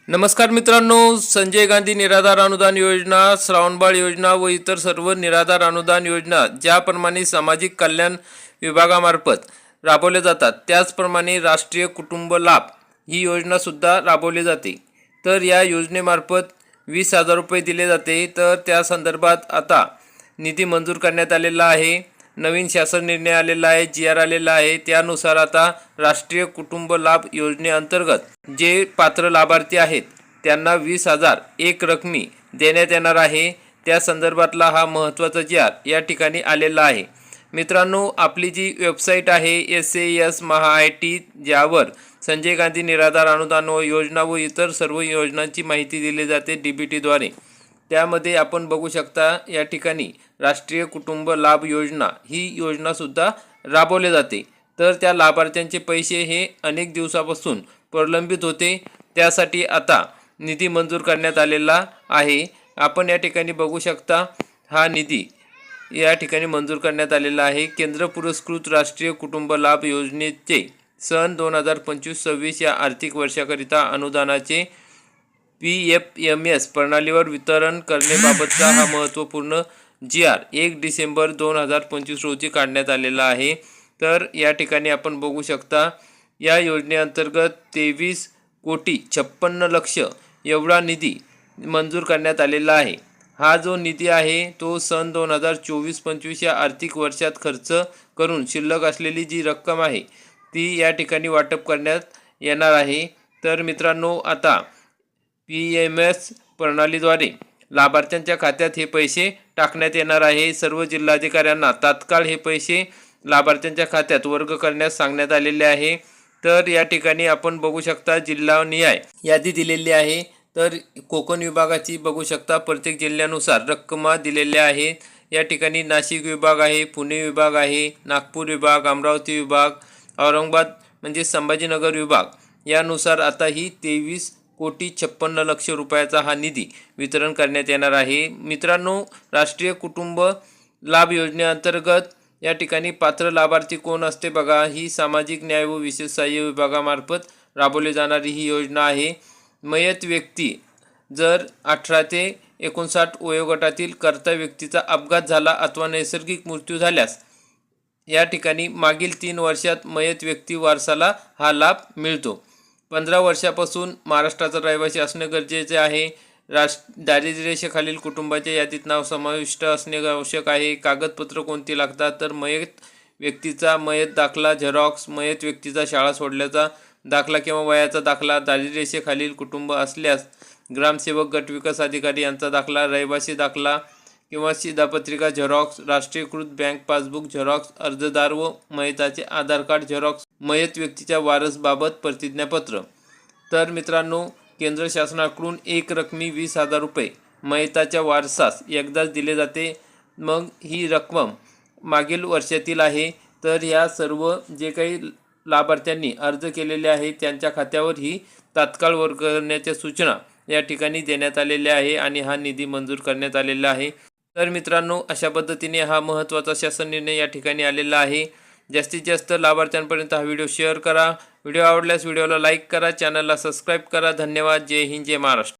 नमस्कार मित्रांनो, संजय गांधी निराधार अनुदान योजना, श्रावणबाळ योजना व इतर सर्व निराधार अनुदान योजना ज्याप्रमाणे सामाजिक कल्याण विभागामार्फत राबवल्या जातात त्याचप्रमाणे राष्ट्रीय कुटुंब लाभ ही योजनासुद्धा राबवली जाते। तर या योजनेमार्फत 20,000 रुपये दिले जाते। तर त्या संदर्भात आता निधी मंजूर करण्यात आलेला आहे। नवीन शासन निर्णय आलेला आहे, GR आलेला आहे। त्यानुसार आता राष्ट्रीय कुटुंब लाभ योजनेअंतर्गत जे पात्र लाभार्थी आहेत त्यांना 20,000 एक रकमी देण्यात येणार आहे। त्या संदर्भातला हा महत्त्वाचा GR या ठिकाणी आलेला आहे। मित्रांनो, आपली जी वेबसाईट आहे SAS महाIT, ज्यावर संजय गांधी निराधार अनुदान योजना व इतर सर्व योजनांची माहिती दिली जाते DBTद्वारे, त्यामध्ये आपण बघू शकता या ठिकाणी राष्ट्रीय कुटुंब लाभ योजना ही योजनासुद्धा राबवली जाते। तर त्या लाभार्थ्यांचे पैसे हे अनेक दिवसापासून प्रलंबित होते, त्यासाठी आता निधी मंजूर करण्यात आलेला आहे। आपण या ठिकाणी बघू शकता हा निधी या ठिकाणी मंजूर करण्यात आलेला आहे। केंद्र पुरस्कृत राष्ट्रीय कुटुंब लाभ योजनेचे सन 2025-26 या आर्थिक वर्षाकरिता अनुदानाचे PFMS प्रणालीवर वितरण करण्याबाबतचा हा महत्त्वपूर्ण GR 1 डिसेंबर 2025 रोजी काढण्यात आलेला आहे। तर या ठिकाणी आपण बघू शकता या योजनेअंतर्गत 23,56,00,000 एवढा निधी मंजूर करण्यात आलेला आहे। हा जो निधी आहे तो सन 2024-25 या आर्थिक वर्षात खर्च करून शिल्लक असलेली जी रक्कम आहे ती या ठिकाणी वाटप करण्यात येणार आहे। तर मित्रांनो, आता PMS प्रणालीद्वारे लाभार्थ्यांच्या खात्यात हे पैसे टाकण्यात येणार आहे। सर्व जिल्हाधिकाऱ्यांना तात्काळ हे पैसे लाभार्थ्यांच्या खात्यात वर्ग करण्यास सांगण्यात आलेले आहे। तर या ठिकाणी आपण बघू शकता जिल्हानिहाय यादी दिलेली आहे। तर कोकण विभागाची बघू शकता प्रत्येक जिल्ह्यानुसार रक्कमा दिलेल्या आहेत। या ठिकाणी नाशिक विभाग आहे, पुणे विभाग आहे, नागपूर विभाग, अमरावती विभाग, औरंगाबाद म्हणजे संभाजीनगर विभाग यानुसार आता ही 23,56,00,000 रुपयाचा हा निधी वितरण करण्यात येणार आहे। मित्रांनो, राष्ट्रीय कुटुंब लाभ योजनेअंतर्गत या ठिकाणी पात्र लाभार्थी कोण असते बघा, ही सामाजिक न्याय व विशेष सहाय्य विभागामार्फत राबवली जाणारी ही योजना आहे। मयत व्यक्ती जर 18 ते 59 वयोगटातील कर्ता व्यक्तीचा अपघात झाला अथवा नैसर्गिक मृत्यू झाल्यास या ठिकाणी मागील 3 वर्षात मयत व्यक्ती वारसाला हा लाभ मिळतो। 15 वर्षापासून महाराष्ट्राचा रहिवासी असणे गरजेचे आहे। दारिद्र्य रेषेखालील कुटुंबाच्या यादीत नाव समाविष्ट असणे आवश्यक आहे। कागदपत्र कोणती लागतात तर मयत व्यक्तीचा मयत दाखला झेरॉक्स, मयत व्यक्तीचा शाळा सोडल्याचा दाखला किंवा वयाचा दाखला, दारिद्र्य रेषेखालील कुटुंब असल्यास ग्रामसेवक गट विकास अधिकारी यांचा दाखला, रहिवासी दाखला किंवा शिधापत्रिका झेरॉक्स, राष्ट्रीयकृत बँक पासबुक झेरॉक्स, अर्जदार व मयताचे आधार कार्ड झेरॉक्स, मयत व्यक्तीच्या वारसबाबत प्रतिज्ञापत्र। तर मित्रांनो, केंद्र शासनाकडून एक रकमी 20,000 रुपये मयताच्या वारसास एकदाच दिले जाते। मग ही रक्कम मागील वर्षातील आहे। तर ह्या सर्व जे काही लाभार्थ्यांनी अर्ज केलेले आहे त्यांच्या खात्यावर ही तात्काळ वर्ग करण्याच्या सूचना या ठिकाणी देण्यात आलेल्या आहे आणि हा निधी मंजूर करण्यात आलेला आहे। तर मित्रांनो, अशा पद्धतीने हा महत्त्वाचा शासन निर्णय या ठिकाणी आलेला आहे। जास्तीत जास्त लाभार्थ्यांपर्यंत हा व्हिडिओ शेअर करा। व्हिडिओ आवडल्यास व्हिडिओला लाईक करा, चॅनलला सबस्क्राईब करा। धन्यवाद। जय हिंद, जय महाराष्ट्र।